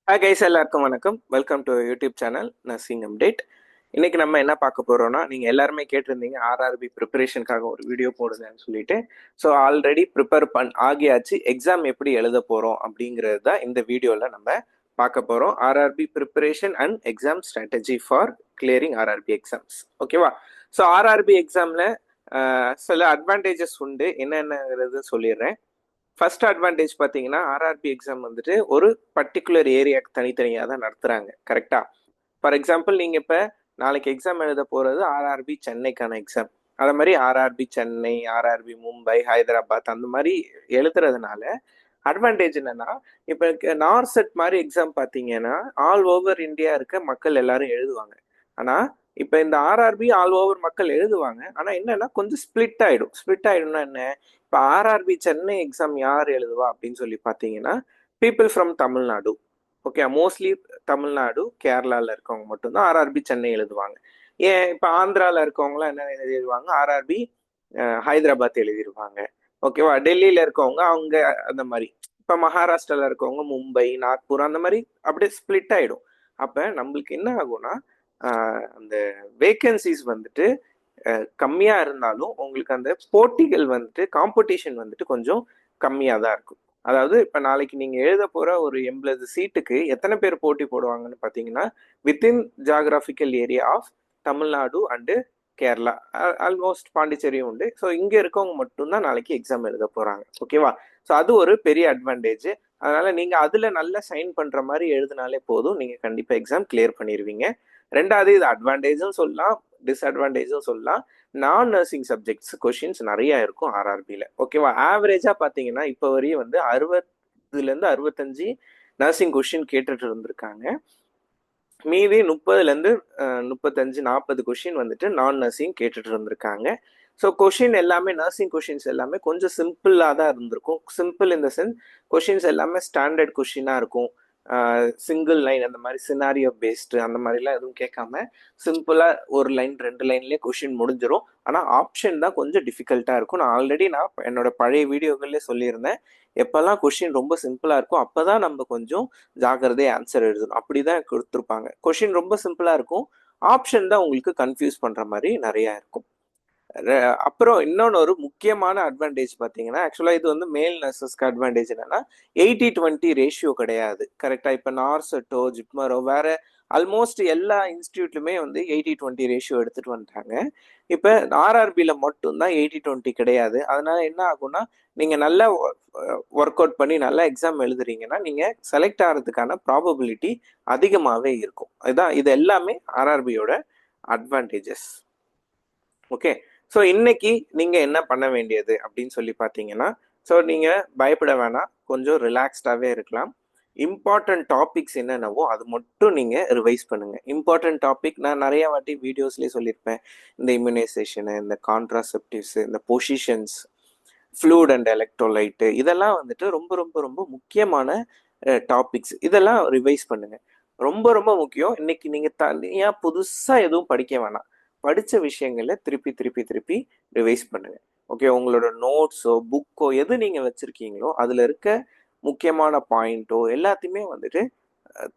Hi guys, எல்லாருக்கும் வணக்கம். Welcome to YouTube channel nursing update. இன்னைக்கு நம்ம என்ன பார்க்க போறோம்னா, நீங்க எல்லாருமே கேட்டிருந்தீங்க ஆர்ஆர்பி ப்ரிப்பரேஷனுக்காக ஒரு வீடியோ போடுங்கன்னு சொல்லிட்டு. ஸோ ஆல்ரெடி ப்ரிப்பேர் ஆகியாச்சு. எக்ஸாம் எப்படி எழுத போறோம் அப்படிங்கிறது தான் இந்த வீடியோல நம்ம பார்க்க போறோம். RRB preparation and exam strategy for clearing RRB exams. ஓகேவா? ஸோ ஆர்ஆர்பி எக்ஸாம்ல சில அட்வான்டேஜஸ் உண்டு, என்னென்னங்கிறது சொல்லிடுறேன். ஃபர்ஸ்ட் அட்வான்டேஜ் பார்த்தீங்கன்னா, ஆர்ஆர்பி எக்ஸாம் வந்துட்டு ஒரு பர்டிகுலர் ஏரியாவுக்கு தனித்தனியாக தான் நடத்துகிறாங்க. கரெக்டாக? ஃபார் எக்ஸாம்பிள், நீங்கள் இப்போ நாளைக்கு எக்ஸாம் எழுத போகிறது ஆர்ஆர்பி சென்னைக்கான எக்ஸாம். அதே மாதிரி ஆர்ஆர்பி சென்னை, ஆர்ஆர்பி மும்பை, ஹைதராபாத் அந்த மாதிரி எழுதுறதுனால அட்வான்டேஜ் என்னன்னா, இப்போ நார்செட் மாதிரி எக்ஸாம் பார்த்தீங்கன்னா ஆல் ஓவர் இந்தியா இருக்க மக்கள் எல்லாரும் எழுதுவாங்க. ஆனால் இப்போ இந்த ஆர்ஆர்பி ஆல் ஓவர் மக்கள் எழுதுவாங்க. ஆனால் என்னன்னா கொஞ்சம் ஸ்பிளிட் ஆயிடும்னா என்ன, இப்போ ஆர்ஆர்பி சென்னை எக்ஸாம் யார் எழுதுவா அப்படின்னு சொல்லி பார்த்தீங்கன்னா, people from Tamil Nadu. Okay, mostly Tamil Nadu கேரளாவில் இருக்கவங்க மட்டும்தான் ஆர்ஆர்பி சென்னை எழுதுவாங்க. ஏன் இப்போ ஆந்திராவில் இருக்கவங்களாம் என்ன எழுதிடுவாங்க, ஆர்ஆர்பி ஹைதராபாத் எழுதிடுவாங்க. ஓகேவா? டெல்லியில் இருக்கவங்க அவங்க அந்த மாதிரி. இப்போ மகாராஷ்டிராவில் இருக்கவங்க மும்பை, நாக்பூர் அந்த மாதிரி அப்படியே ஸ்பிளிட் ஆகிடும். அப்போ நம்மளுக்கு என்ன ஆகும்னா, அந்த வேக்கன்சிஸ் வந்துட்டு கம்மியாக இருந்தாலும் உங்களுக்கு அந்த போட்டிகள் வந்துட்டு காம்படிஷன் வந்துட்டு கொஞ்சம் கம்மியாக தான் இருக்கும். அதாவது இப்போ நாளைக்கு நீங்கள் எழுத போகிற ஒரு 80 சீட்டுக்கு எத்தனை பேர் போட்டி போடுவாங்கன்னு பார்த்தீங்கன்னா, within geographical area of Tamil Nadu and Kerala, almost பாண்டிச்சேரியும் உண்டு. ஸோ இங்கே இருக்கவங்க மட்டும்தான் நாளைக்கு எக்ஸாம் எழுத போகிறாங்க. ஓகேவா? ஸோ அது ஒரு பெரிய அட்வான்டேஜ். அதனால நீங்கள் அதில் நல்லா சைன் பண்ணுற மாதிரி எழுதினாலே போதும், நீங்கள் கண்டிப்பாக எக்ஸாம் கிளியர் பண்ணிடுவீங்க. ரெண்டாவது, இது அட்வான்டேஜும் சொல்லலாம், டிஸ்அட்வான்டேஜும் சொல்லலாம். நான் நர்சிங் சப்ஜெக்ட்ஸ் கொஷின்ஸ் நிறைய இருக்கும் ஆர்ஆர்பியில். ஓகேவா? ஆவரேஜாக பார்த்தீங்கன்னா இப்போ வரையும் வந்து 60லேருந்து 65 நர்சிங் கொஷின் கேட்டுட்டு இருந்திருக்காங்க. மீதி 30லேருந்து 35 40 கொஷின் வந்துட்டு நான் நர்சிங் கேட்டுட்டு இருந்திருக்காங்க. ஸோ கொஷின் எல்லாமே நர்சிங் கொஷின்ஸ் எல்லாமே கொஞ்சம் சிம்பிளாக தான் இருந்திருக்கும். சிம்பிள் இந்த சென்ஸ், கொஷின்ஸ் எல்லாமே ஸ்டாண்டர்ட் கொஷினாக இருக்கும். சிங்கிள் லைன் அந்த மாதிரி சினாரியோ பேஸ்டு அந்த மாதிரிலாம் எதுவும் கேட்காம சிம்பிளாக ஒரு லைன் 2 லைன்லேயே கொஷின் முடிஞ்சிடும். ஆனால் ஆப்ஷன் தான் கொஞ்சம் டிஃபிகல்ட்டாக இருக்கும். நான் என்னோட பழைய வீடியோக்கள்லேயே சொல்லியிருந்தேன், எப்போல்லாம் கொஷின் ரொம்ப சிம்பிளாக இருக்கும் அப்போ தான் நம்ம கொஞ்சம் ஜாக்கிரதையாக ஆன்சர் எழுதணும். அப்படி தான் கொடுத்துருப்பாங்க. கொஷின் ரொம்ப சிம்பிளாக இருக்கும், ஆப்ஷன் தான் உங்களுக்கு கன்ஃபியூஸ் பண்ணுற மாதிரி நிறையா இருக்கும். அப்புறம் இன்னொன்று ஒரு முக்கியமான அட்வான்டேஜ் பார்த்தீங்கன்னா, ஆக்சுவலாக இது வந்து மேல் நர்சஸ்க்கு அட்வான்டேஜ் என்னன்னா 80-20 ரேஷியோ கிடையாது. கரெக்டாக? இப்போ நார்செட்டோ ஜிப்மரோ வேற ஆல்மோஸ்ட் எல்லா இன்ஸ்டியூட்லுமே வந்து 80-20 ரேஷியோ எடுத்துட்டு வந்துட்டாங்க. இப்போ ஆர்ஆர்பியில் மட்டும்தான் 80-20 கிடையாது. அதனால என்ன ஆகும்னா, நீங்கள் நல்லா ஒர்க் அவுட் பண்ணி நல்லா எக்ஸாம் எழுதுறீங்கன்னா நீங்கள் செலக்ட் ஆகிறதுக்கான ப்ராபபிலிட்டி அதிகமாகவே இருக்கும். இதுதான் இது எல்லாமே ஆர்ஆர்பியோட அட்வான்டேஜஸ். ஓகே, ஸோ இன்னைக்கு நீங்கள் என்ன பண்ண வேண்டியது அப்படின்னு சொல்லி பார்த்தீங்கன்னா, ஸோ நீங்கள் பயப்பட வேணாம், கொஞ்சம் ரிலாக்ஸ்டாகவே இருக்கலாம். இம்பார்ட்டன்ட் டாபிக்ஸ் என்னென்னவோ அது மட்டும் நீங்கள் ரிவைஸ் பண்ணுங்கள். இம்பார்ட்டன்ட் டாபிக் நான் நிறைய வாட்டி வீடியோஸ்லேயே சொல்லியிருப்பேன். இந்த இம்யூனைசேஷனு, இந்த கான்ட்ராசெப்டிவ்ஸு, இந்த பொசிஷன்ஸ், ஃப்ளூட் அண்ட் எலக்ட்ரோலைட்டு, இதெல்லாம் வந்துட்டு ரொம்ப ரொம்ப ரொம்ப முக்கியமான டாபிக்ஸ். இதெல்லாம் ரிவைஸ் பண்ணுங்க. ரொம்ப ரொம்ப முக்கியம். இன்னைக்கு நீங்கள் தனியாக புதுசாக எதுவும் படிக்க வேணாம். படித்த விஷயங்களை திருப்பி திருப்பி திருப்பி ரிவைஸ் பண்ணுங்க. ஓகே, உங்களோட நோட்ஸோ புக்கோ எது நீங்கள் வச்சுருக்கீங்களோ அதில் இருக்க முக்கியமான பாயிண்ட்டோ எல்லாத்தையுமே வந்துட்டு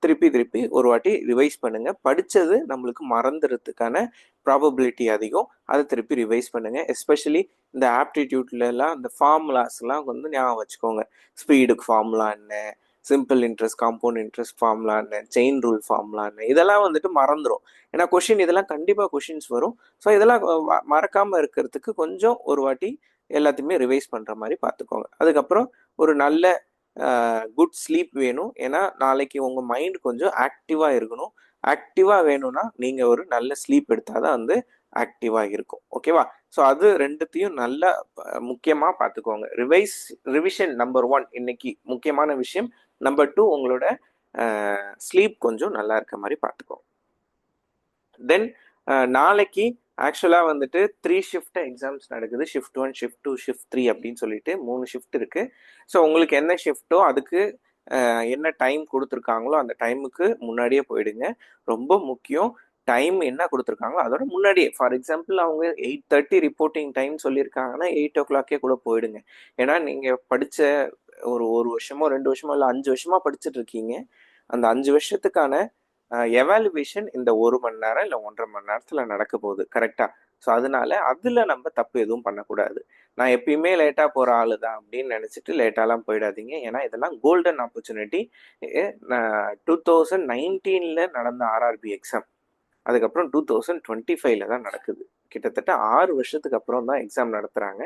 திருப்பி திருப்பி ஒரு வாட்டி ரிவைஸ் பண்ணுங்க. படித்தது நம்மளுக்கு மறந்துறதுக்கான ப்ராபபிலிட்டி அதிகம். அதை திருப்பி ரிவைஸ் பண்ணுங்க. எஸ்பெஷலி இந்த ஆப்டிடியூட்லலாம் இந்த ஃபார்முலாஸ்லாம் வந்து ஞாபகம் வச்சுக்கோங்க. ஸ்பீடுக்கு ஃபார்முலா என்ன, simple interest, compound interest formula என்ன, செயின் ரூல் ஃபார்முலா என்ன, இதெல்லாம் வந்துட்டு மறந்துடும். ஏன்னா கொஷின் இதெல்லாம் கண்டிப்பாக கொஷின்ஸ் வரும். ஸோ இதெல்லாம் மறக்காமல் இருக்கிறதுக்கு கொஞ்சம் ஒரு வாட்டி எல்லாத்தையுமே ரிவைஸ் பண்ணுற மாதிரி பார்த்துக்கோங்க. அதுக்கப்புறம் ஒரு நல்ல குட் ஸ்லீப் வேணும். ஏன்னா நாளைக்கு உங்கள் மைண்ட் கொஞ்சம் ஆக்டிவாக இருக்கணும். ஆக்டிவாக வேணும்னா நீங்கள் ஒரு நல்ல ஸ்லீப் எடுத்தால் தான் வந்து ஆக்டிவாக இருக்கும். ஓகேவா? ஸோ அது ரெண்டுத்தையும் நல்லா முக்கியமாக பார்த்துக்கோங்க. ரிவிஷன் நம்பர் 1 இன்னைக்கு முக்கியமான விஷயம். நம்பர் 2, உங்களோட ஸ்லீப் கொஞ்சம் நல்லா இருக்க மாதிரி பார்த்துக்கோங்க. தென் நாளைக்கு ஆக்சுவலாக வந்துட்டு 3 ஷிஃப்ட் எக்ஸாம்ஸ் நடக்குது. ஷிஃப்ட் 1, ஷிஃப்ட் 2, ஷிஃப்ட் 3 அப்படின்னு சொல்லிட்டு 3 ஷிஃப்ட் இருக்கு. ஸோ உங்களுக்கு என்ன ஷிஃப்ட்டோ அதுக்கு என்ன டைம் கொடுத்துருக்காங்களோ அந்த டைமுக்கு முன்னாடியே போயிடுங்க. ரொம்ப முக்கியம், டைம் என்ன கொடுத்துருக்காங்களோ அதோட முன்னாடியே. ஃபார் எக்ஸாம்பிள் அவங்க 8:30 ரிப்போர்ட்டிங் டைம் சொல்லியிருக்காங்கன்னா 8 o'clock கூட போயிடுங்க. ஏன்னா நீங்கள் படித்த ஒரு வருஷமோ 2 வருஷமோ இல்லை 5 வருஷமா படிச்சுட்டு இருக்கீங்க. அந்த 5 வருஷத்துக்கான எவாலுவேஷன் இந்த 1 மணி நேரம் இல்லை 1.5 மணி நேரத்தில் நடக்க போகுது. கரெக்டா? ஸோ அதனால அதில் நம்ம தப்பு எதுவும் பண்ணக்கூடாது. நான் எப்பயுமே லேட்டாக போகிற ஆளு தான் அப்படின்னு நினச்சிட்டு லேட்டாலாம் போயிடாதீங்க. ஏன்னா இதெல்லாம் கோல்டன் ஆப்பர்ச்சுனிட்டி. 2019 நடந்த ஆர்ஆர்பி எக்ஸாம், அதுக்கப்புறம் 2025 தான் நடக்குது. கிட்டத்தட்ட 6 வருஷத்துக்கு அப்புறம் தான் எக்ஸாம் நடத்துகிறாங்க.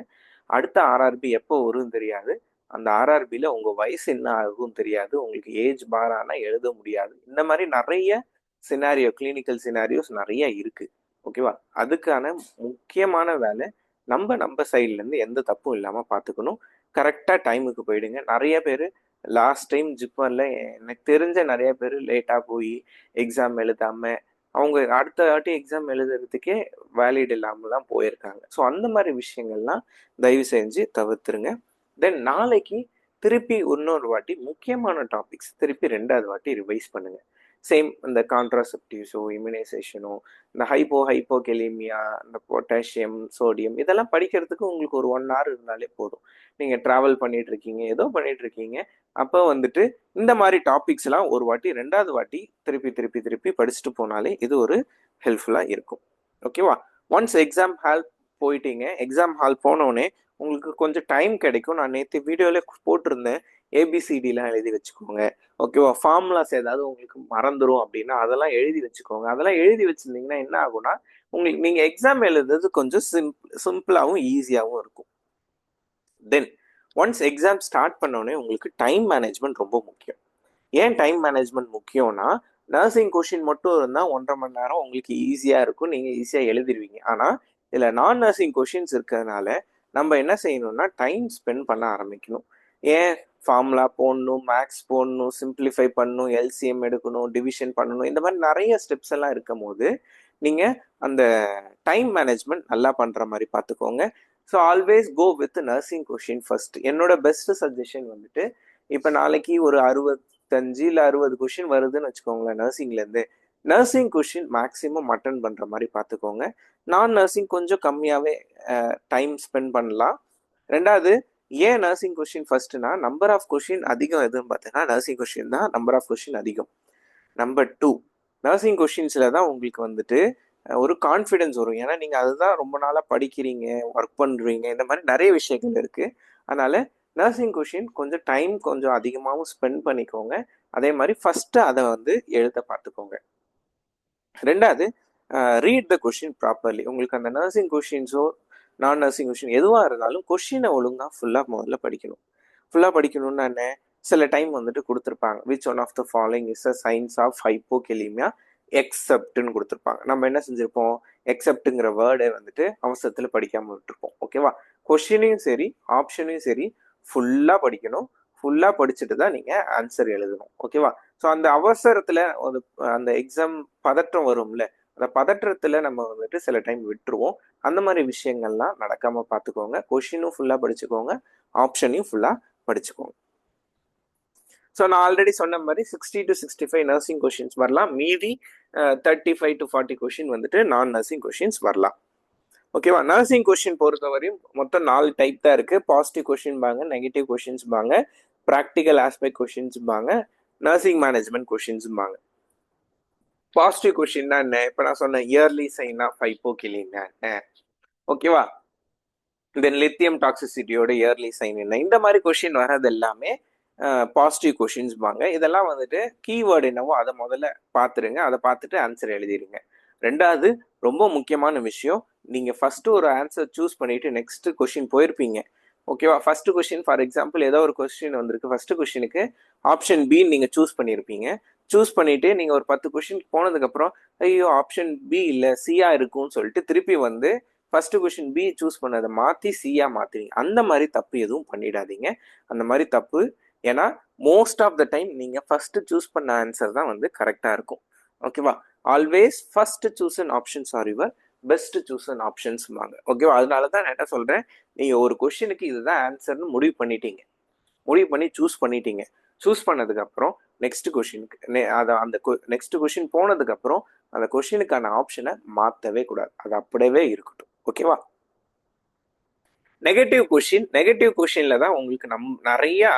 அடுத்த ஆர்ஆர்பி எப்போ வரும்னு தெரியாது. அந்த ஆர்ஆர்பியில் உங்கள் வயசு என்ன ஆகும் தெரியாது. உங்களுக்கு ஏஜ் பார் ஆனால் எழுத முடியாது. இந்த மாதிரி நிறைய சினாரியோ, கிளினிக்கல் சினாரியோஸ் நிறைய இருக்குது. ஓகேவா? அதுக்கான முக்கியமான வேலை நம்ம சைட்லேருந்து எந்த தப்பும் இல்லாமல் பார்த்துக்கணும். கரெக்டாக டைமுக்கு போயிடுங்க. நிறைய பேர் லாஸ்ட் டைம் ஜிப்மரில் எனக்கு தெரிஞ்ச நிறைய பேர் லேட்டாக போய் எக்ஸாம் எழுதாமல் அவங்க அடுத்த வாட்டி எக்ஸாம் எழுதுறதுக்கே வேலிட் இல்லாமல் தான் போயிருக்காங்க. ஸோ அந்த மாதிரி விஷயங்கள்லாம் தயவு செஞ்சு தவிர்த்துருங்க. தென் நாளைக்கு திருப்பி இன்னொரு வாட்டி முக்கியமான டாபிக்ஸ் திருப்பி 2வது வாட்டி ரிவைஸ் பண்ணுங்க. சேம் இந்த கான்ட்ராசெப்டிவ்ஸோ, இம்யூனைசேஷனோ, இந்த ஹைப்போகெலிமியா, இந்த பொட்டாசியம், சோடியம் இதெல்லாம் படிக்கிறதுக்கு உங்களுக்கு ஒரு 1 hour இருந்தாலே போதும். நீங்கள் ட்ராவல் பண்ணிட்டு இருக்கீங்க, ஏதோ பண்ணிட்டு இருக்கீங்க, அப்போ வந்துட்டு இந்த மாதிரி டாபிக்ஸ் எல்லாம் ஒரு வாட்டி 2வது வாட்டி திருப்பி திருப்பி திருப்பி படிச்சுட்டு போனாலே இது ஒரு ஹெல்ப்ஃபுல்லாக இருக்கும். ஓகேவா? ஒன்ஸ் எக்ஸாம் ஹால் போயிட்டீங்க, எக்ஸாம் ஹால் போனோடனே உங்களுக்கு கொஞ்சம் டைம் கிடைக்கும். நான் நேற்று வீடியோவில் போட்டிருந்தேன், ஏபிசிடிலாம் எழுதி வச்சுக்கோங்க. ஓகேவா? ஃபார்முலாஸ் ஏதாவது உங்களுக்கு மறந்துடும் அப்படின்னா அதெல்லாம் எழுதி வச்சுக்கோங்க. அதெல்லாம் எழுதி வச்சுருந்தீங்கன்னா என்ன ஆகும்னா உங்களுக்கு நீங்கள் எக்ஸாம் எழுதுறது கொஞ்சம் சிம்பிளாகவும் ஈஸியாகவும் இருக்கும். தென் ஒன்ஸ் எக்ஸாம் ஸ்டார்ட் பண்ணோடனே உங்களுக்கு டைம் மேனேஜ்மெண்ட் ரொம்ப முக்கியம். ஏன் டைம் மேனேஜ்மெண்ட் முக்கியம்னா, நர்சிங் கொஷின் மட்டும் இருந்தால் 1.5 மணி நேரம் உங்களுக்கு ஈஸியாக இருக்கும், நீங்கள் ஈஸியாக எழுதிடுவீங்க. ஆனால் இதில் நான் நர்சிங் கொஷின்ஸ் இருக்கிறதுனால நம்ம என்ன செய்யணும்னா டைம் ஸ்பெண்ட் பண்ண ஆரம்பிக்கணும். ஏன் ஃபார்முலா போடணும், மேக்ஸ் போடணும், சிம்பிளிஃபை பண்ணணும், எல்சிஎம் எடுக்கணும், டிவிஷன் பண்ணணும், இந்த மாதிரி நிறைய ஸ்டெப்ஸ் எல்லாம் இருக்கும் போது நீங்கள் அந்த டைம் மேனேஜ்மெண்ட் நல்லா பண்ணுற மாதிரி பார்த்துக்கோங்க. So always go with nursing question first. என்னோட பெஸ்ட் சஜஷன் வந்துட்டு, இப்போ நாளைக்கு ஒரு 65 இல்லை 60 கொஷின் வருதுன்னு வச்சுக்கோங்களேன் நர்சிங்லேருந்து. நர்சிங் கொஷின் மேக்ஸிமம் அட்டன் பண்ணுற மாதிரி பார்த்துக்கோங்க. நான் நர்சிங் கொஞ்சம் கம்மியாகவே டைம் ஸ்பெண்ட் பண்ணலாம். 2வது, ஏன் நர்சிங் கொஷின் ஃபர்ஸ்ட்னா, நம்பர் ஆஃப் கொஷின் அதிகம் எதுன்னு பார்த்தீங்கன்னா நர்சிங் கொஷின் தான் நம்பர் ஆஃப் கொஷின் அதிகம். நம்பர் 2, நர்சிங் கொஷின்ஸில் தான் உங்களுக்கு வந்துட்டு ஒரு கான்ஃபிடென்ஸ் வரும். ஏன்னா நீங்கள் அதுதான் ரொம்ப நாளாக படிக்கிறீங்க, ஒர்க் பண்ணுறீங்க, இந்த மாதிரி நிறைய விஷயங்கள் இருக்குது. அதனால் நர்சிங் கொஷின் கொஞ்சம் டைம் கொஞ்சம் அதிகமாகவும் ஸ்பெண்ட் பண்ணிக்கோங்க. அதே மாதிரி ஃபஸ்ட்டு அதை வந்து எழுத பார்த்துக்கோங்க. 2வது, ரீட் த கொஷின் ப்ராப்பர்லி. உங்களுக்கு அந்த நர்சிங் கொஷின்ஸோ நான் நர்சிங் கொஷின் எதுவாக இருந்தாலும் கொஷினை ஒழுங்காக ஃபுல்லாக முதல்ல படிக்கணும். ஃபுல்லாக படிக்கணும்னா என்ன, சில டைம் வந்துட்டு கொடுத்துருப்பாங்க, which one of the following is a signs of hypokalemia எக்ஸப்ட்னு கொடுத்துருப்பாங்க. நம்ம என்ன செஞ்சிருப்போம், எக்ஸப்ட்டுங்கிற வேர்டை வந்துட்டு அவசரத்தில் படிக்காமல் விட்டுருப்போம். ஓகேவா? கொஷினையும் சரி ஆப்ஷனையும் சரி ஃபுல்லாக படிக்கணும். ஃபுல்லாக படிச்சுட்டு தான் நீங்கள் ஆன்சர் எழுதணும். ஓகேவா? ஸோ அந்த அவசரத்தில் அந்த எக்ஸாம் பதற்றம் வரும்ல, அந்த பதற்றத்தில் நம்ம வந்துட்டு சில டைம் விட்டுருவோம். அந்த மாதிரி விஷயங்கள்லாம் நடக்காமல் பார்த்துக்கோங்க. கொஷினும் ஃபுல்லாக படிச்சுக்கோங்க, ஆப்ஷனையும் ஃபுல்லாக படிச்சுக்கோங்க. ஸோ நான் ஆல்ரெடி சொன்ன மாதிரி 60 to 65 நர்சிங் கொஷின்ஸ் வரலாம். மீதி 35 to 40 கொஷின் வந்துட்டு நான் நர்சிங் கொஷின்ஸ் வரலாம். ஓகேவா? நர்சிங் கொஷின் பொறுத்தவரையும் மொத்தம் 4 டைப் தான் இருக்குது. பாசிட்டிவ் கொஷின் பாங்க, நெகட்டிவ் கொஷின்ஸ் பாங்க, ப்ராக்டிக்கல் ஆஸ்பெக்ட் கொஷின்ஸ் பாங்க, நர்சிங் மேனேஜ்மெண்ட் கொஷின்ஸ் பாங்க. பாசிட்டிவ் கொஷின்னா என்ன, இப்போ நான் சொன்னேன் இயர்லி சைன் ஆஃப் ஹைப்போகெலிமியா என்ன, ஓகேவா? தென் லித்தியம் டாக்ஸிசிட்டியோட இயர்லி சைன் என்ன, இந்த மாதிரி கொஷின் வர்றது எல்லாமே பாசிட்டிவ் கொஷின்ஸ் பாங்க. இதெல்லாம் வந்துட்டு கீவேர்டு என்னவோ அதை முதல்ல பார்த்துருங்க, அதை பார்த்துட்டு ஆன்சர் எழுதிடுங்க. 2வது, ரொம்ப முக்கியமான விஷயம், நீங்கள் ஃபஸ்ட்டு ஒரு ஆன்சர் சூஸ் பண்ணிவிட்டு நெக்ஸ்ட் கொஷின் போயிருப்பீங்க. ஓகேவா? ஃபர்ஸ்ட் கொஷின் ஃபார் எக்ஸாம்பிள் ஏதோ ஒரு கொஸ்டின் வந்திருக்கு, ஃபர்ஸ்ட் கொஷினுக்கு ஆப்ஷன் பி நீங்கள் சூஸ் பண்ணியிருப்பீங்க. சூஸ் பண்ணிவிட்டு நீங்கள் ஒரு 10 கொஷின் போனதுக்கப்புறம் ஐயோ ஆப்ஷன் பி இல்லை சியா இருக்கும்னு சொல்லிட்டு திருப்பி வந்து ஃபர்ஸ்ட் கொஷின் பி சூஸ் பண்ணதை மாற்றி சியா மாற்றுவீங்க. அந்த மாதிரி தப்பு எதுவும் பண்ணிடாதீங்க. அந்த மாதிரி தப்பு, ஏன்னா மோஸ்ட் ஆஃப் த டைம் நீங்கள் ஃபஸ்ட்டு சூஸ் பண்ண ஆன்சர் தான் வந்து கரெக்டாக இருக்கும். ஓகேவா? Always first choose an options are your best choose an options வாங்க. ஓகேவா? அதனால தான் நான் என்ன சொல்கிறேன், நீங்கள் ஒரு கொஷினுக்கு இதுதான் ஆன்சர்னு முடிவு பண்ணிட்டீங்க, முடிவு பண்ணி சூஸ் பண்ணிட்டீங்க. சூஸ் பண்ணதுக்கப்புறம் நெக்ஸ்ட் கொஷினுக்கு அதை அந்த நெக்ஸ்ட் கொஷின் போனதுக்கப்புறம் அந்த கொஷினுக்கான ஆப்ஷனை மாற்றவே கூடாது, அது அப்படியே இருக்கட்டும். ஓகேவா? நெகட்டிவ் கொஷின், நெகட்டிவ் கொஷின்ல தான் உங்களுக்கு நிறையா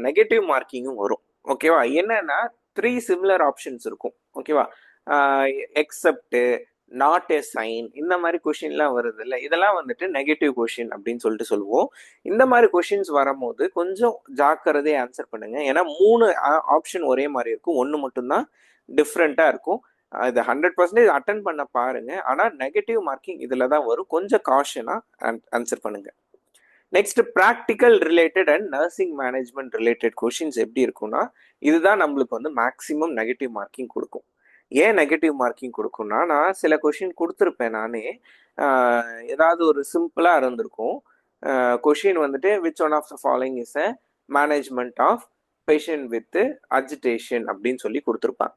நெகட்டிவ் மார்க்கிங்கும் வரும். ஓகேவா? என்னன்னா த்ரீ சிமிலர் ஆப்ஷன்ஸ் இருக்கும். ஓகேவா? எக்ஸப்ட், நாட் ஏ சைன், இந்த மாதிரி கொஷின்லாம் வருது இல்லை, இதெல்லாம் வந்துட்டு நெகட்டிவ் கொஷின் அப்படின்னு சொல்லிட்டு சொல்லுவோம். இந்த மாதிரி கொஷின்ஸ் வரும்போது கொஞ்சம் ஜாக்கிரதையை ஆன்சர் பண்ணுங்க. ஏன்னா 3 ஆப்ஷன் ஒரே மாதிரி இருக்கும், ஒன்று மட்டும்தான் டிஃப்ரெண்ட்டாக இருக்கும். இது 100% அட்டன் பண்ண பாருங்க. ஆனால் நெகட்டிவ் மார்க்கிங் இதில் தான் வரும். கொஞ்சம் காஷனாக ஆன்சர் பண்ணுங்க. Next, practical related and nursing management related questions எப்படி இருக்கும்னா, இதுதான் நம்மளுக்கு வந்து மேக்ஸிமம் நெகட்டிவ் மார்க்கிங் கொடுக்கும். ஏன் நெகட்டிவ் மார்க்கிங் கொடுக்கும்னா, நான் சில கொஷின் கொடுத்துருப்பேன் நானே. ஏதாவது ஒரு சிம்பிளாக இருந்திருக்கும். கொஷின் வந்துட்டு which one of the following is a management of patient with agitation அப்படின்னு சொல்லி கொடுத்துருப்பாங்க.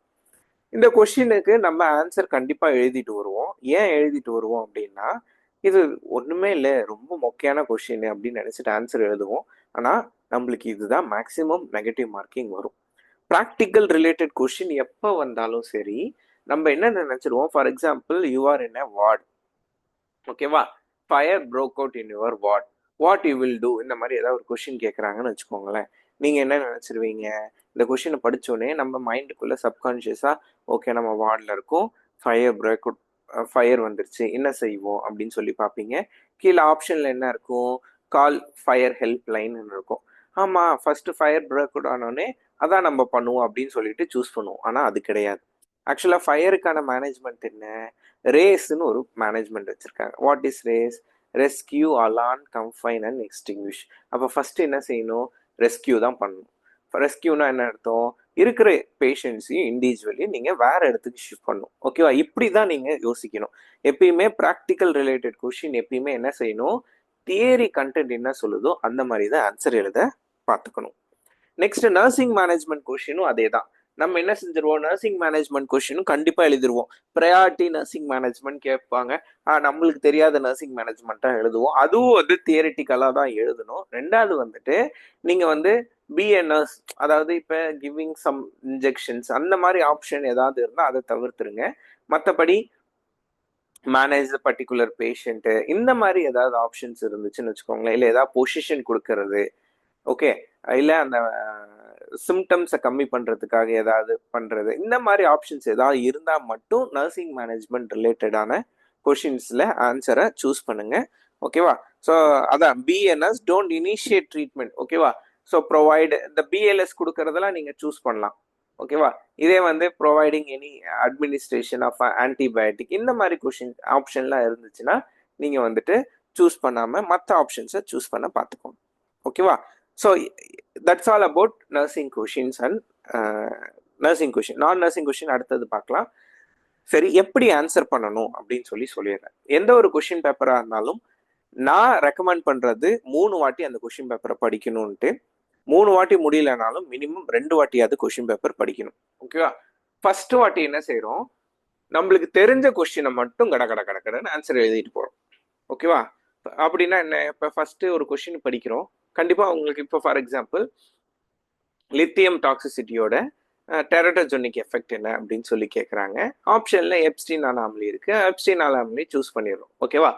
இந்த கொஷினுக்கு நம்ம ஆன்சர் கண்டிப்பாக எழுதிட்டு வருவோம். ஏன் எழுதிட்டு வருவோம் அப்படின்னா, இது ஒன்றுமே இல்லை, ரொம்ப மொக்கையான கொஷின் அப்படின்னு நினச்சிட்டு ஆன்சர் எழுதுவோம். ஆனால் நம்மளுக்கு இதுதான் மேக்ஸிமம் நெகட்டிவ் மார்க்கிங் வரும். ப்ராக்டிக்கல் ரிலேட்டட் கொஷின் எப்போ வந்தாலும் சரி, நம்ம என்ன நினைச்சிருவோம், for example you are in a ward, ஓகேவா, fire broke out in your ward, what you will do, இந்த மாதிரி ஏதாவது ஒரு கொஷின் கேட்குறாங்கன்னு வச்சுக்கோங்களேன். நீங்கள் என்ன நினச்சிருவீங்க, இந்த கொஷினை படித்தோடனே நம்ம மைண்டுக்குள்ளே சப்கான்ஷியஸாக, ஓகே நம்ம வார்டில் இருக்கோம், ஃபயர் பிரேக் அவுட், ஃபயர் வந்துருச்சு, என்ன செய்வோம் அப்படின்னு சொல்லி பார்ப்பீங்க. கீழே ஆப்ஷனில் என்ன இருக்கும், கால் ஃபயர் ஹெல்ப் லைன் இருக்கும். ஆமாம், ஃபர்ஸ்ட் ஃபயர் பிரேக் அவுட் ஆனோடனே அதான் நம்ம பண்ணுவோம் அப்படின்னு சொல்லிட்டு சூஸ் பண்ணுவோம். ஆனால் அது கிடையாது. ஆக்சுவலாக ஃபயருக்கான மேனேஜ்மெண்ட் என்ன, ரேஸ்ன்னு ஒரு மேனேஜ்மெண்ட் வச்சுருக்காங்க. What is race? Rescue, alarm, confine and extinguish. அப்போ ஃபர்ஸ்ட் என்ன செய்யணும், ரெஸ்கியூ தான் பண்ணணும். ரெஸ்கியூனா என்ன அர்த்தம், இருக்கிற பேஷண்ட்ஸையும் இண்டிவிஜுவலி நீங்கள் வேற இடத்துக்கு ஷிஃப்ட் பண்ணணும். ஓகேவா? இப்படி தான் நீங்கள் யோசிக்கணும். எப்பயுமே ப்ராக்டிக்கல் ரிலேட்டட் கொஷின் எப்பயுமே என்ன செய்யணும், தியரி கண்டென்ட் என்ன சொல்லுதோ அந்த மாதிரி தான் ஆன்சர் எழுத பார்த்துக்கணும். நெக்ஸ்ட், நர்சிங் மேனேஜ்மெண்ட் கொஷினும் அதே தான். நம்ம என்ன செஞ்சிருவோம், நர்சிங் மேனேஜ்மெண்ட் கொஷினும் கண்டிப்பாக எழுதிருவோம். ப்ரையாரிட்டி நர்சிங் மேனேஜ்மெண்ட் கேட்பாங்க, நம்மளுக்கு தெரியாத நர்சிங் மேனேஜ்மெண்ட்டாக எழுதுவோம். அதுவும் வந்து தியரிட்டிக்கலாக தான் எழுதணும். ரெண்டாவது வந்துட்டு நீங்கள் வந்து பிஎன்எஸ், அதாவது இப்போ கிவிங் சம் இன்ஜெக்ஷன்ஸ், அந்த மாதிரி ஆப்ஷன் ஏதாவது இருந்தால் அதை தவிர்த்துருங்க. மற்றபடி மேனேஜ் பர்டிகுலர் பேஷண்ட்டு, இந்த மாதிரி ஏதாவது ஆப்ஷன்ஸ் இருந்துச்சுன்னு வச்சுக்கோங்களேன், இல்லை ஏதாவது பொசிஷன் கொடுக்கறது, ஓகே, இல்லை அந்த சிம்டம்ஸை கம்மி பண்ணுறதுக்காக ஏதாவது பண்ணுறது, இந்த மாதிரி ஆப்ஷன்ஸ் ஏதாவது இருந்தால் மட்டும் நர்சிங் மேனேஜ்மெண்ட் ரிலேட்டடான கொஷின்ஸில் ஆன்சரை சூஸ் பண்ணுங்க. ஓகேவா? ஸோ அதான் பிஎன்எஸ், டோன்ட் இனிஷியேட் ட்ரீட்மெண்ட். ஓகேவா? ஸோ ப்ரொவைடு, இந்த பிஎல்எஸ் கொடுக்கறதெல்லாம் நீங்கள் சூஸ் பண்ணலாம். ஓகேவா? இதே வந்து providing any administration of antibiotic, இந்த மாதிரி கொஷின் ஆப்ஷன்லாம் இருந்துச்சுன்னா நீங்கள் வந்துட்டு சூஸ் பண்ணாமல் மற்ற ஆப்ஷன்ஸை சூஸ் பண்ண பார்த்துக்கோங்க. ஓகேவா? So that's all about nursing questions and nursing question. நான் நர்சிங் கொஷின் அடுத்தது பார்க்கலாம். சரி, எப்படி ஆன்சர் பண்ணணும் அப்படின்னு சொல்லிடுறேன். எந்த ஒரு கொஷின் பேப்பராக இருந்தாலும் நான் ரெக்கமெண்ட் பண்ணுறது 3 வாட்டி அந்த கொஷின் பேப்பரை படிக்கணும்ன்ட்டு. 3 வாட்டி முடியலனாலும் மினிமம் 2 வாட்டியாவது கொஷின் பேப்பர் படிக்கணும். ஓகேவா? ஃபர்ஸ்ட் வாட்டி என்ன செய்கிறோம், நம்மளுக்கு தெரிஞ்ச கொஸ்டினை மட்டும் கடன்னு ஆன்சர் எழுதிட்டு போகிறோம். ஓகேவா? அப்படின்னா என்ன, இப்போ ஃபர்ஸ்ட் ஒரு கொஸ்டின் படிக்கிறோம், கண்டிப்பாக உங்களுக்கு இப்போ ஃபார் எக்ஸாம்பிள் லித்தியம் டாக்ஸிசிட்டியோட டெரட்டோஜெனிக் எஃபெக்ட் என்ன அப்படின்னு சொல்லி கேட்குறாங்க. ஆப்ஷனில் எப்ஸ்டீன் அனாமலி இருக்குது, எப்ஸ்டீன் அனாமலி சூஸ் பண்ணிடுறோம். ஓகேவா?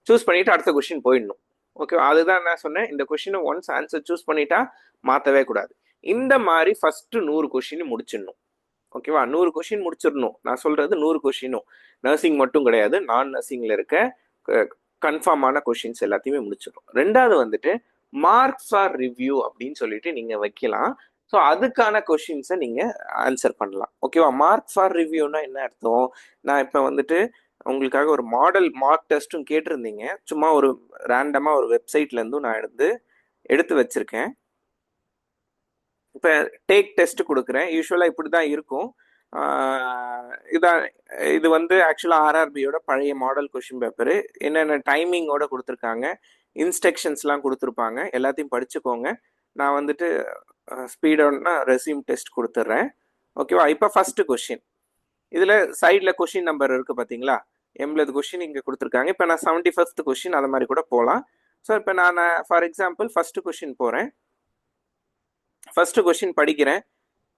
சூஸ் பண்ணிவிட்டு அடுத்த கொஸ்டின் போயிடணும். ஓகேவா? அதுதான் நான் சொன்னேன், இந்த கொஸ்டினை ஒன்ஸ் ஆன்சர் சூஸ் பண்ணிட்டா மாற்றவே கூடாது. இந்த மாதிரி ஃபர்ஸ்ட் 100 கொஸ்டின் முடிச்சிடணும். ஓகேவா? 100 கொஸ்டின் முடிச்சிடணும். நான் சொல்கிறது 100 கொஸ்டினும் நர்சிங் மட்டும் கிடையாது, நான் நர்சிங்கில் இருக்க கன்ஃபார்மான கொஸ்டின்ஸ் எல்லாத்தையுமே முடிச்சிடும். ரெண்டாவது வந்துட்டு மார்க்ஸ் ஃபார் ரிவ்யூ அப்படின்னு சொல்லிட்டு நீங்கள் வைக்கலாம். ஸோ அதுக்கான கொஷின்ஸை நீங்கள் ஆன்சர் பண்ணலாம். ஓகேவா? மார்க் ஃபார் ரிவ்யூனா என்ன அர்த்தம், நான் இப்போ வந்துட்டு உங்களுக்காக ஒரு மாடல் மார்க் டெஸ்ட்டும் கேட்டிருந்தீங்க, சும்மா ஒரு ரேண்டமாக ஒரு வெப்சைட்லேருந்தும் நான் எடுத்து வச்சுருக்கேன். இப்போ டேக் டெஸ்ட் கொடுக்குறேன், யூஸ்வலாக இப்படி தான் இருக்கும். இது வந்து ஆக்சுவலாக ஆர்ஆர்பியோட பழைய மாடல் கொஷின் பேப்பரு, என்னென்ன டைமிங்கோட கொடுத்துருக்காங்க, இன்ஸ்ட்ரக்ஷன்ஸ்லாம் கொடுத்துருப்பாங்க, எல்லாத்தையும் படிச்சுக்கோங்க. நான் வந்துட்டு ஸ்பீடான ரெஸ்யூம் டெஸ்ட் கொடுத்துட்றேன். ஓகேவா? இப்போ ஃபர்ஸ்ட் கொஷின், இதில் சைடில் கொஷின் நம்பர் இருக்குது பார்த்தீங்களா, 80 கொஷின் இங்கே கொடுத்துருக்காங்க. இப்போ நான் 71st கொஷின் அந்த மாதிரி கூட போகலாம். ஸோ இப்போ நான் ஃபார் எக்ஸாம்பிள் ஃபர்ஸ்ட் கொஷின் போகிறேன். ஃபர்ஸ்ட் கொஷின் படிக்கிறேன்,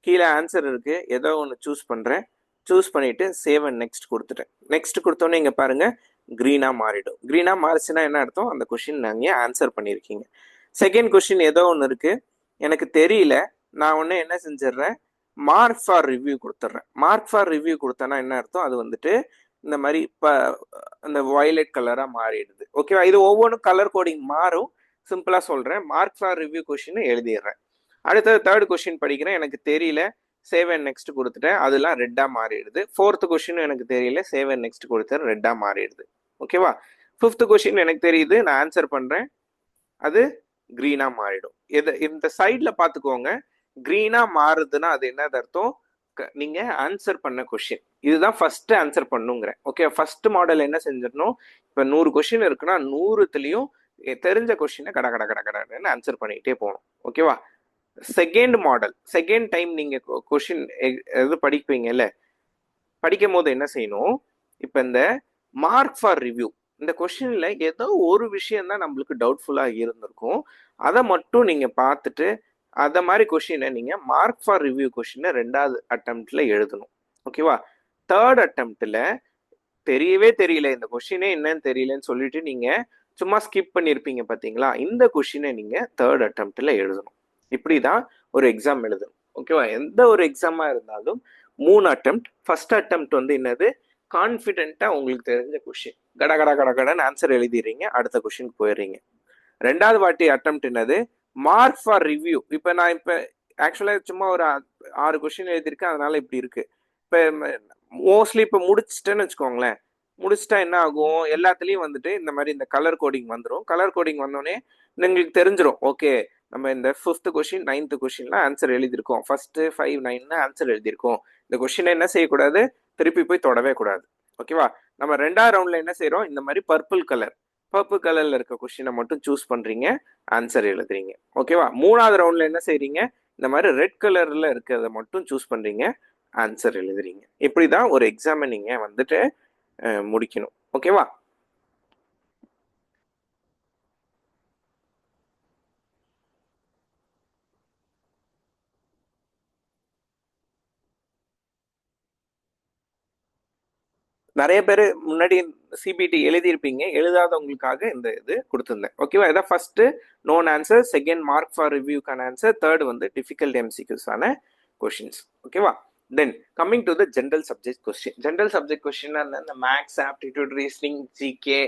கீழே ஆன்சர் இருக்குது, ஏதோ ஒன்று சூஸ் பண்ணுறேன். சூஸ் பண்ணிவிட்டு சேவ் அண்ட் நெக்ஸ்ட் கொடுத்துட்டேன். நெக்ஸ்ட் கொடுத்தோன்னே இங்கே பாருங்கள் க்ரீனாக மாறிடும். க்ரீனாக மாறிச்சுன்னா என்ன அர்த்தம், அந்த கொஷின் நீங்கள் ஆன்சர் பண்ணியிருக்கீங்க. செகண்ட் கொஷின் ஏதோ ஒன்று இருக்குது, எனக்கு தெரியல, நான் ஒன்று என்ன செஞ்சிடுறேன், மார்க் ஃபார் ரிவ்யூ கொடுத்துட்றேன். மார்க் ஃபார் ரிவ்யூ கொடுத்தேன்னா என்ன அர்த்தம், அது வந்துட்டு இந்த மாதிரி இப்போ இந்த வயலட் கலராக மாறிடுது. ஓகேவா, இது ஒவ்வொன்றும் கலர் கோடிங் மாறும். சிம்பிளாக சொல்கிறேன், மார்க் ஃபார் ரிவ்யூ கொஷின் எழுதிடுறேன். அடுத்தது தேர்ட் கொஷின் படிக்கிறேன், எனக்கு தெரியல, சேவ் அண்ட் நெக்ஸ்ட் கொடுத்துட்டேன், அதெல்லாம் ரெட்டாக மாறிடுது. ஃபோர்த்து கொஷின் எனக்கு தெரியல, சேவ் அண்ட் நெக்ஸ்ட் கொடுத்தேன், ரெட்டாக மாறிடுது. ஓகேவா, ஃபிஃப்த் கொஷின் எனக்கு தெரியுது, நான் ஆன்சர் பண்ணுறேன், அது க்ரீனாக மாறிடும். இந்த சைடில் பார்த்துக்கோங்க, க்ரீனாக மாறுதுன்னா அது என்னது அர்த்தம், நீங்க ஆன்சர் பண்ண கொஸ்டின் இதுதான் ஃபர்ஸ்ட் ஆன்சர் பண்ணுங்கிறேன். ஓகே, ஃபர்ஸ்ட் மாடல் என்ன செஞ்சிடணும், இப்போ 100 கொஸ்டின் இருக்குன்னா 100த்துலயும் தெரிஞ்ச கொஸ்டினை கட கட கட கடன்னு ஆன்சர் பண்ணிக்கிட்டே போகணும். ஓகேவா, செகண்ட் மாடல், செகண்ட் டைம் நீங்க கொஸ்டின் எது படிப்பீங்கல்ல, படிக்கும் போது என்ன செய்யணும், இப்போ இந்த மார்க் ஃபார் ரிவ்யூ இந்த கொஸ்டின்ல ஏதோ ஒரு விஷயம் தான் நம்மளுக்கு டவுட்ஃபுல்லா இருந்திருக்கும், அதை மட்டும் நீங்க பார்த்துட்டு அத மாதிரி கொஸ்டினை நீங்க மார்க் ஃபார் ரிவ்யூ கொஸ்டினை ரெண்டாவது அட்டெம்ப்ட்ல எழுதணும். ஓகேவா, தேர்ட் அட்டெம்ப்ட்ல தெரியவே தெரியல, இந்த கொஸ்டினே என்னன்னு தெரியலன்னு சொல்லிட்டு நீங்க சும்மா ஸ்கிப் பண்ணியிருப்பீங்க பார்த்தீங்களா, இந்த கொஸ்டினை நீங்க தேர்ட் அட்டெம்ப்ட்ல எழுதணும். இப்படிதான் ஒரு எக்ஸாம் எழுதணும். ஓகேவா, எந்த ஒரு எக்ஸாமா இருந்தாலும் 3 அட்டெம்ப்ட். ஃபர்ஸ்ட் அட்டெம்ப்ட் வந்து என்னது, கான்ஃபிடென்ட்டா உங்களுக்கு தெரிஞ்ச கொஸ்டின் கட கட கட கடன்னு ஆன்சர் எழுதிடுறீங்க, அடுத்த கொஸ்டின் போயிடுறீங்க. ரெண்டாவது வாட்டி அட்டெம்ப்ட் என்னது, மார்க் ஃபார் ரிவ்யூ. இப்போ நான் இப்போ ஆக்சுவலாக சும்மா ஒரு 6 கொஸ்டின் எழுதியிருக்கேன், அதனால இப்படி இருக்கு. இப்போ மோஸ்ட்லி இப்போ முடிச்சிட்டேன்னு வச்சுக்கோங்களேன், முடிச்சிட்டா என்ன ஆகும், எல்லாத்துலேயும் வந்துட்டு இந்த மாதிரி இந்த கலர் கோடிங் வந்துடும். கலர் கோடிங் வந்தோடனே உங்களுக்கு தெரிஞ்சிடும், ஓகே நம்ம இந்த 5th கொஸ்டின் 9th கொஸ்டின்லாம் ஆன்சர் எழுதியிருக்கோம், ஃபர்ஸ்ட் 5 9 ஆன்சர் எழுதியிருக்கோம், இந்த கொஸ்டினை என்ன செய்யக்கூடாது, திருப்பி போய் தொடவே கூடாது. ஓகேவா, நம்ம ரெண்டாவது ரவுண்ட்ல என்ன செய்யறோம், இந்த மாதிரி பர்பிள் கலர்ல இருக்க கொஸ்டினை மட்டும் சூஸ் பண்றீங்க, ஆன்சர் எழுதுறீங்க. ஓகேவா, மூணாவது ரவுண்ட்ல என்ன செய்றீங்க, இந்த மாதிரி ரெட் கலர்ல இருக்கிறத மட்டும் சூஸ் பண்றீங்க, ஆன்சர் எழுதுறீங்க. இப்படிதான் ஒரு எக்ஸாமை நீங்க வந்துட்டு முடிக்கணும். ஓகேவா, நிறைய பேர் முன்னாடி சிபிடி எழுதியிருப்பீங்க, எழுதாதவங்களுக்காக இந்த இது கொடுத்துருந்தேன். ஓகேவா, இதான் first known answer, second mark for ரிவ்யூக்கான ஆன்சர், தேர்ட் வந்து டிஃபிகல்ட் எம்சிக்யூஸான கொஸ்டின்ஸ். ஓகேவா, then coming to the general subject question. General subject question இந்த maths, aptitude, reasoning, GK,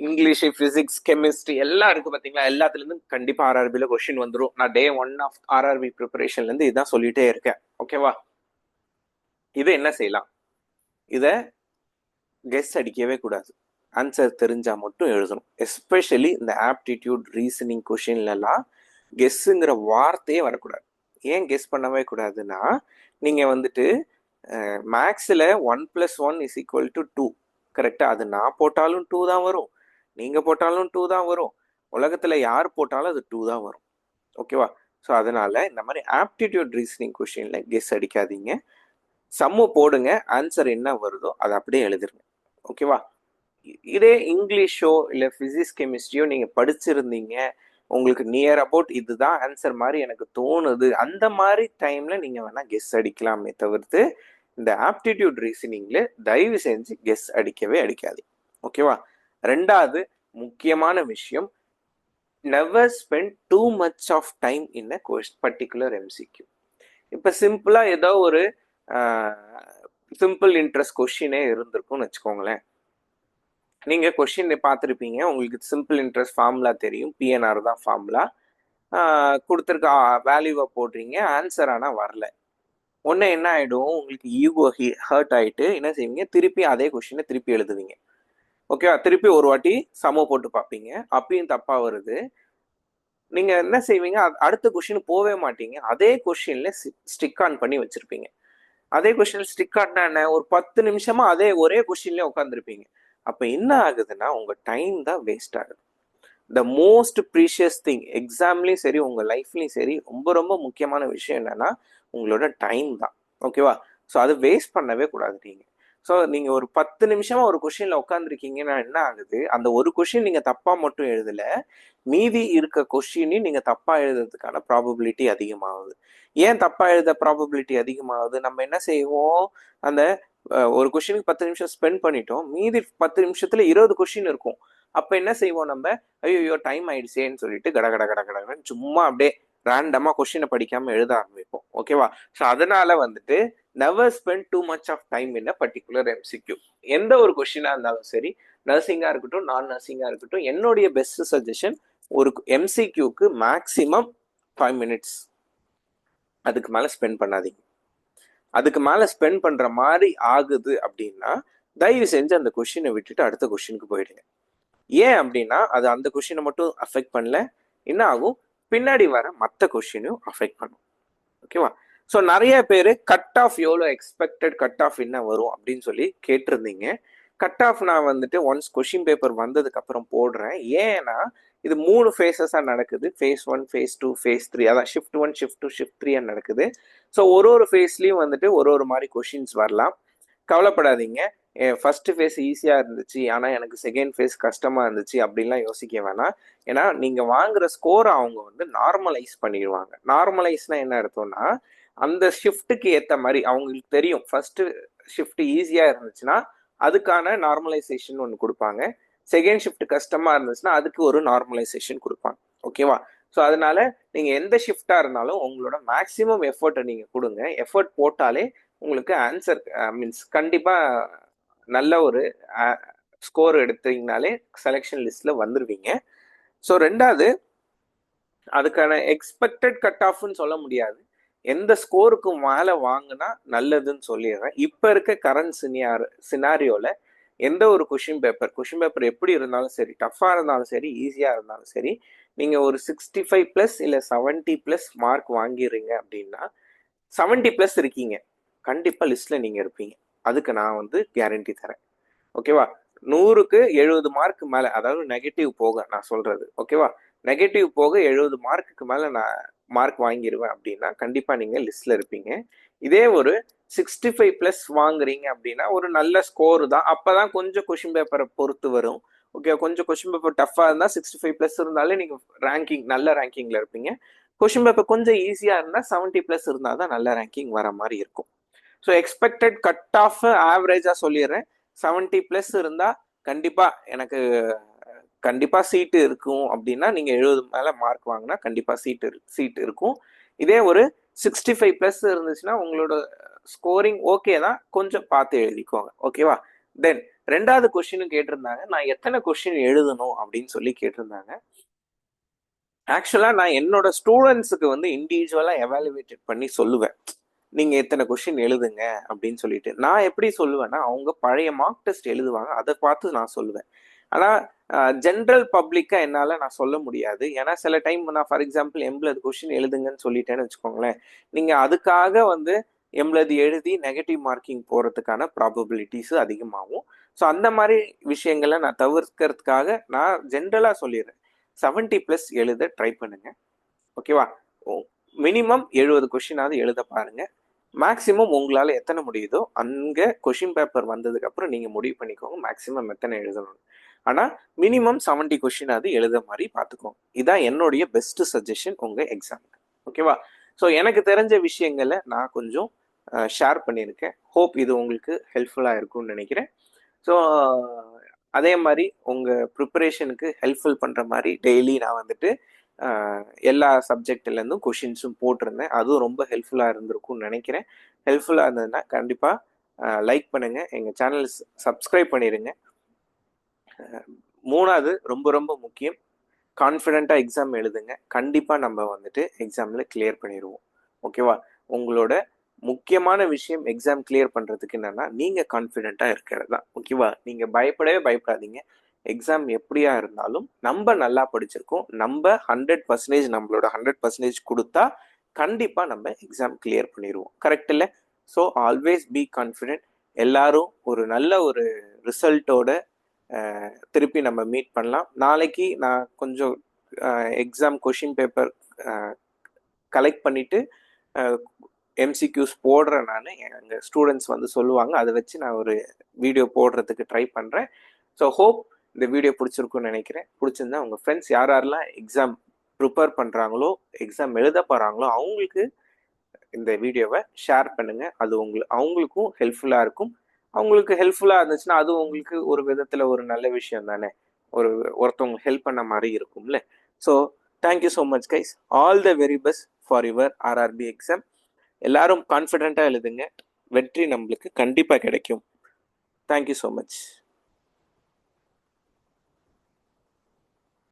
English, physics, chemistry எல்லாம் இருக்கு பாத்தீங்களா, எல்லாத்துலேருந்து கண்டிப்பா ஆர்ஆர்பியில் கொஸ்டின் வந்துடும். நான் டே 1 ஆஃப் ஆர்ஆர்பி ப்ரிப்பரேஷன்லேருந்து இதுதான் சொல்லிட்டே இருக்கேன். ஓகேவா, இது என்ன செய்யலாம், இதை கெஸ் அடிக்கவே கூடாது, ஆன்சர் தெரிஞ்சா மட்டும் எழுதணும். எஸ்பெஷலி இந்த ஆப்டிடியூட், ரீசனிங் கொஷின்லாம் கெஸ்ஸுங்கிற வார்த்தையே வரக்கூடாது. ஏன் கெஸ் பண்ணவே கூடாதுன்னா, நீங்கள் வந்துட்டு மேக்ஸில் 1 + 1 = 2 கரெக்டாக, அது நான் போட்டாலும் 2 தான் வரும், நீங்கள் போட்டாலும் 2 தான் வரும், உலகத்தில் யார் போட்டாலும் அது 2 தான் வரும். ஓகேவா, ஸோ அதனால இந்த மாதிரி ஆப்டிடியூட், ரீசனிங் கொஷினில் கெஸ் அடிக்காதீங்க, சம்மு போடுங்க, ஆன்சர் என்ன வருதோ அதை அப்படியே எழுதிருங்க. ஓகேவா, இதே இங்கிலீஷோ இல்லை ஃபிசிக்ஸ், கெமிஸ்ட்ரியோ நீங்கள் படிச்சிருந்தீங்க, உங்களுக்கு நியர் அபவுட் இதுதான் ஆன்சர் மாதிரி எனக்கு தோணுது, அந்த மாதிரி டைமில் நீங்கள் வேணால் கெஸ் அடிக்கலாமே தவிர்த்து இந்த ஆப்டிடியூட் ரீசனிங்கில் தயவு செஞ்சு கெஸ் அடிக்கவே அடிக்காது. ஓகேவா, ரெண்டாவது முக்கியமான விஷயம், never spend too much of time in a particular MCQ. இப்போ சிம்பிளாக ஏதோ ஒரு சிம்பிள் இன்ட்ரெஸ்ட் கொஷினே இருந்திருக்கும்னு வச்சுக்கோங்களேன், நீங்க கொஸ்டின் பார்த்துருப்பீங்க, உங்களுக்கு சிம்பிள் இன்ட்ரெஸ்ட் ஃபார்முலா தெரியும், பிஎன்ஆர் தான் ஃபார்முலா, கொடுத்துருக்க வேல்யூவை போடுறீங்க, ஆன்சர் ஆனால் வரல. ஒன்று என்ன ஆகிடும், உங்களுக்கு ஈகோ ஹர்ட் ஆகிட்டு என்ன செய்வீங்க, திருப்பி அதே கொஸ்டினை திருப்பி எழுதுவீங்க. ஓகேவா, திருப்பி ஒரு வாட்டி சம போட்டு பார்ப்பீங்க, அப்பயும் தப்பா வருது, நீங்க என்ன செய்வீங்க, அடுத்த கொஸ்டின் போவே மாட்டீங்க, அதே கொஸ்டின்ல ஸ்டிக் ஆன் பண்ணி வச்சிருப்பீங்க. அதே கொஸ்டின் ஸ்டிக் ஆன்னா என்ன, ஒரு 10 நிமிஷமா அதே ஒரே கொஸ்டின்லேயே உட்காந்துருப்பீங்க. அப்போ என்ன ஆகுதுன்னா உங்கள் டைம் தான் வேஸ்ட் ஆகுது. த மோஸ்ட் ப்ரீஷியஸ் திங் எக்ஸாம்லேயும் சரி உங்கள் லைஃப்லேயும் சரி ரொம்ப ரொம்ப முக்கியமான விஷயம் என்னன்னா உங்களோட டைம் தான். ஓகேவா, ஸோ அது வேஸ்ட் பண்ணவே கூடாது நீங்கள். ஸோ நீங்கள் ஒரு 10 நிமிஷமா ஒரு கொஷினில் உட்காந்துருக்கீங்கன்னா என்ன ஆகுது, அந்த ஒரு கொஷின் நீங்கள் தப்பாக மட்டும் எழுதலை, மீதி இருக்க கொஷினையும் நீங்கள் தப்பாக எழுதுறதுக்கான ப்ராபபிலிட்டி அதிகமாகுது. ஏன் தப்பாக எழுத ப்ராபபிலிட்டி அதிகமாகுது, நம்ம என்ன செய்வோம், அந்த ஒரு கொஷினுக்கு 10 நிமிஷம் ஸ்பெண்ட் பண்ணிட்டோம், மீதி 10 நிமிஷத்துல 20 கொஷின் இருக்கும். அப்ப என்ன செய்வோம், நம்ம ஐயோ டைம் ஆயிடுச்சேன்னு சொல்லிட்டு கட கட கட கடன்னு சும்மா அப்படியே ரேண்டமாக கொஷினை படிக்காமல் எழுத ஆரம்பிப்போம். ஓகேவா? ஸோ அதனால வந்துட்டு never spend too much of time in a particular MCQ. எந்த ஒரு கொஷினாக இருந்தாலும் சரி, நர்சிங்காக இருக்கட்டும், நான் நர்சிங்காக இருக்கட்டும், என்னுடைய பெஸ்ட் சஜஷன் ஒரு எம்சிக்யூக்கு மேக்ஸிமம் 5 minutes, அதுக்கு மேலே ஸ்பெண்ட் பண்ணாதீங்க. அதுக்கு மேலே ஸ்பெண்ட் பண்ணுற மாதிரி ஆகுது அப்படின்னா தயவு செஞ்சு அந்த கொஷினை விட்டுட்டு அடுத்த கொஷினுக்கு போயிடுங்க. ஏன் அப்படின்னா அது அந்த கொஷினை மட்டும் அஃபெக்ட் பண்ணல, என்ன ஆகும், பின்னாடி வர மற்ற கொஷினையும் அஃபெக்ட் பண்ணும். ஓகேவா? ஸோ நிறைய பேர் கட் ஆஃப் எவ்வளோ எக்ஸ்பெக்டட் கட் ஆஃப் என்ன வரும் அப்படின்னு சொல்லி கேட்டிருந்தீங்க. கட் ஆஃப் நான் வந்துட்டு ஒன்ஸ் கொஷின் பேப்பர் வந்ததுக்கு அப்புறம் போடுறேன். ஏன்னா இது 3 ஃபேஸஸாக நடக்குது. Phase 1, phase 2, phase 3. அதான் ஷிஃப்ட் 1, ஷிஃப்ட் 2, ஷிஃப்ட் 3 நடக்குது. ஸோ ஒரு ஃபேஸ்லையும் வந்துட்டு ஒரு மாதிரி கொஷின்ஸ் வரலாம். கவலைப்படாதீங்க. ஃபர்ஸ்ட் ஃபேஸ் ஈஸியாக இருந்துச்சு, ஆனால் எனக்கு செகண்ட் ஃபேஸ் கஷ்டமாக இருந்துச்சு அப்படின்லாம் யோசிக்க வேணாம். ஏன்னா நீங்கள் வாங்குற ஸ்கோரை அவங்க வந்து நார்மலைஸ் பண்ணிடுவாங்க. நார்மலைஸ்னா என்ன அர்த்தம்னா, அந்த ஷிஃப்ட்டுக்கு ஏற்ற மாதிரி அவங்களுக்கு தெரியும். ஃபர்ஸ்ட் ஷிஃப்ட் ஈஸியாக இருந்துச்சுன்னா அதுக்கான நார்மலைசேஷன் ஒன்று கொடுப்பாங்க. செகண்ட் ஷிஃப்ட் கஷ்டமாக இருந்துச்சுன்னா அதுக்கு ஒரு நார்மலைசேஷன் கொடுப்பாங்க. ஓகேவா? ஸோ அதனால நீங்கள் எந்த ஷிஃப்டாக இருந்தாலும் உங்களோட மேக்ஸிமம் எஃபர்ட்டை நீங்கள் கொடுங்க. எஃபர்ட் போட்டாலே உங்களுக்கு ஆன்சர் மீன்ஸ் கண்டிப்பாக நல்ல ஒரு ஸ்கோர் எடுத்தீங்கனாலே செலெக்ஷன் லிஸ்ட்டில் வந்துடுவீங்க. ஸோ ரெண்டாவது, அதுக்கான எக்ஸ்பெக்டட் கட் ஆஃப்னு சொல்ல முடியாது. எந்த ஸ்கோருக்கு மேலே வாங்கினா நல்லதுன்னு சொல்லிடுறேன். இப்போ இருக்க கரண்ட் சினாரியோவில் எந்த ஒரு கொஷின் பேப்பர் எப்படி இருந்தாலும் சரி, டஃப்பாக இருந்தாலும் சரி, ஈஸியாக இருந்தாலும் சரி, நீங்கள் ஒரு 65+ இல்லை 70+ மார்க் வாங்கிடுறீங்க அப்படின்னா 70+ இருக்கீங்க, கண்டிப்பாக லிஸ்ட்டில் நீங்கள் இருப்பீங்க. அதுக்கு நான் வந்து கேரண்டி தரேன். ஓகேவா? 100க்கு 70 மார்க் மேலே, அதாவது நெகட்டிவ் போக நான் சொல்கிறது. ஓகேவா? நெகட்டிவ் போக 70 மார்க்குக்கு மேலே நான் மார்க் வாங்கிடுவேன் அப்படின்னா கண்டிப்பாக நீங்கள் லிஸ்ட்டில் இருப்பீங்க. இதே ஒரு 65+ வாங்குறீங்க அப்படின்னா ஒரு நல்ல ஸ்கோர் தான். அப்போ தான் கொஞ்சம் கொஷின் பேப்பரை பொறுத்து வரும். ஓகே, கொஞ்சம் கொஷின் பேப்பர் டஃப்பாக இருந்தால் 65+ இருந்தாலே நீங்கள் நல்ல ரேங்கிங்கில் இருப்பீங்க. கொஷின் பேப்பர் கொஞ்சம் ஈஸியாக இருந்தால் 70+ இருந்தால் தான் நல்ல ரேங்கிங் வர மாதிரி இருக்கும். ஸோ எக்ஸ்பெக்டட் கட் ஆஃப் ஆவரேஜாக சொல்லிடுறேன். 70+ இருந்தால் கண்டிப்பாக சீட்டு இருக்கும் அப்படின்னா நீங்கள் 70 மேலே மார்க் வாங்கினா கண்டிப்பாக சீட் இருக்கும். இதே ஒரு 65+ இருந்துச்சுன்னா உங்களோட ஸ்கோரிங் ஓகே தான், கொஞ்சம் பார்த்து எழுதிக்கோங்க. ஓகேவா? தென் ரெண்டாவது கொஸ்டினும் கேட்டிருந்தாங்க, நான் எத்தனை கொஸ்டின் எழுதணும் அப்படின்னு சொல்லி கேட்டிருந்தாங்க. ஆக்சுவலாக நான் என்னோட ஸ்டூடெண்ட்ஸுக்கு வந்து இண்டிவிஜுவலாக எவாலுவேட்டட் பண்ணி சொல்லுவேன், நீங்கள் எத்தனை கொஸ்டின் எழுதுங்க அப்படின்னு சொல்லிட்டு. நான் எப்படி சொல்லுவேன்னா, அவங்க பழைய மார்க் டெஸ்ட் எழுதுவாங்க, அதை பார்த்து நான் சொல்லுவேன். ஆனால் ஜென்ரல் பப்ளிக்காக என்னால் நான் சொல்ல முடியாது. ஏன்னா சில டைம் நான் ஃபார் எக்ஸாம்பிள் 80 கொஸ்டின் எழுதுங்கன்னு சொல்லிட்டேன்னு வச்சுக்கோங்களேன், நீங்கள் அதுக்காக வந்து 80 எழுதி நெகட்டிவ் மார்க்கிங் போகிறதுக்கான ப்ராபபிலிட்டிஸு அதிகமாகும். ஸோ அந்த மாதிரி விஷயங்களை நான் தவிர்க்கிறதுக்காக நான் ஜென்ரலாக சொல்லிடுறேன், 70+ எழுத ட்ரை பண்ணுங்க. ஓகேவா? மினிமம் 70 கொஸ்டினாவது எழுத பாருங்க. மேக்ஸிமம் உங்களால் எத்தனை முடியுதோ அங்கே கொஷின் பேப்பர் வந்ததுக்கு அப்புறம் நீங்கள் முடிவு பண்ணிக்கோங்க மேக்ஸிமம் எத்தனை எழுதணும். ஆனால் மினிமம் 70 கொஷினாவது எழுத மாதிரி பார்த்துக்கோங்க. இதான் என்னுடைய பெஸ்ட் சஜஷன் உங்கள் எக்ஸாம். ஓகேவா? ஸோ எனக்கு தெரிஞ்ச விஷயங்களை நான் கொஞ்சம் ஷேர் பண்ணியிருக்கேன். ஹோப் இது உங்களுக்கு ஹெல்ப்ஃபுல்லாக இருக்கும்னு நினைக்கிறேன். ஸோ அதே மாதிரி உங்கள் ப்ரிப்பரேஷனுக்கு ஹெல்ப்ஃபுல் பண்ணுற மாதிரி டெய்லி நான் வந்துட்டு எல்லா சப்ஜெக்ட்லேருந்தும் கொஷின்ஸும் போட்டிருந்தேன். அதுவும் ரொம்ப ஹெல்ப்ஃபுல்லாக இருந்திருக்கும்னு நினைக்கிறேன். ஹெல்ப்ஃபுல்லாக இருந்ததுன்னா கண்டிப்பாக லைக் பண்ணுங்கள், எங்கள் சேனல் சப்ஸ்கிரைப் பண்ணிடுங்க. மூணாவது ரொம்ப ரொம்ப முக்கியம், கான்ஃபிடென்ட்டாக எக்ஸாம் எழுதுங்க. கண்டிப்பாக நம்ம வந்துட்டு எக்ஸாமில் கிளியர் பண்ணிடுவோம். ஓகேவா? உங்களோட முக்கியமான விஷயம் எக்ஸாம் கிளியர் பண்ணுறதுக்கு என்னென்னா நீங்கள் கான்ஃபிடென்ட்டாக இருக்கிறது தான். ஓகேவா? நீங்கள் பயப்படாதீங்க. எக்ஸாம் எப்படியா இருந்தாலும் நம்ம நல்லா படிச்சிருக்கோம், நம்ம 100% நம்மளோட 100% கொடுத்தா கண்டிப்பாக நம்ம எக்ஸாம் கிளியர் பண்ணிடுவோம். கரெக்ட் இல்லை? So always be confident. எல்லாரும் ஒரு நல்ல ஒரு ரிசல்ட்டோட திருப்பி நம்ம மீட் பண்ணலாம். நாளைக்கு நான் கொஞ்சம் எக்ஸாம் கொஷின் பேப்பர் கலெக்ட் பண்ணிவிட்டு எம்சிக்யூஸ் போடுறேன். நான் எங்கள் ஸ்டூடெண்ட்ஸ் வந்து சொல்லுவாங்க, அதை வச்சு நான் ஒரு வீடியோ போடுறதுக்கு ட்ரை பண்ணுறேன். ஸோ ஹோப் இந்த வீடியோ பிடிச்சிருக்குன்னு நினைக்கிறேன். பிடிச்சிருந்தா உங்கள் ஃப்ரெண்ட்ஸ் யாரெல்லாம் எக்ஸாம் ப்ரிப்பேர் பண்ணுறாங்களோ, எக்ஸாம் எழுத போகிறாங்களோ அவங்களுக்கு இந்த வீடியோவை ஷேர் பண்ணுங்கள். அது அவங்களுக்கும் ஹெல்ப்ஃபுல்லாக இருக்கும். அவங்களுக்கு ஹெல்ப்ஃபுல்லாக இருந்துச்சுன்னா அது உங்களுக்கு ஒரு விதத்தில் ஒரு நல்ல விஷயம் தானே, ஒருத்தவங்க ஹெல்ப் பண்ண மாதிரி இருக்கும்ல. So thank you so much guys. All the very best for your RRB exam. எல்லாரும் கான்ஃபிடென்ட்டாக எழுதுங்க. வெற்றி நம்மளுக்கு கண்டிப்பாக கிடைக்கும். Thank you so much.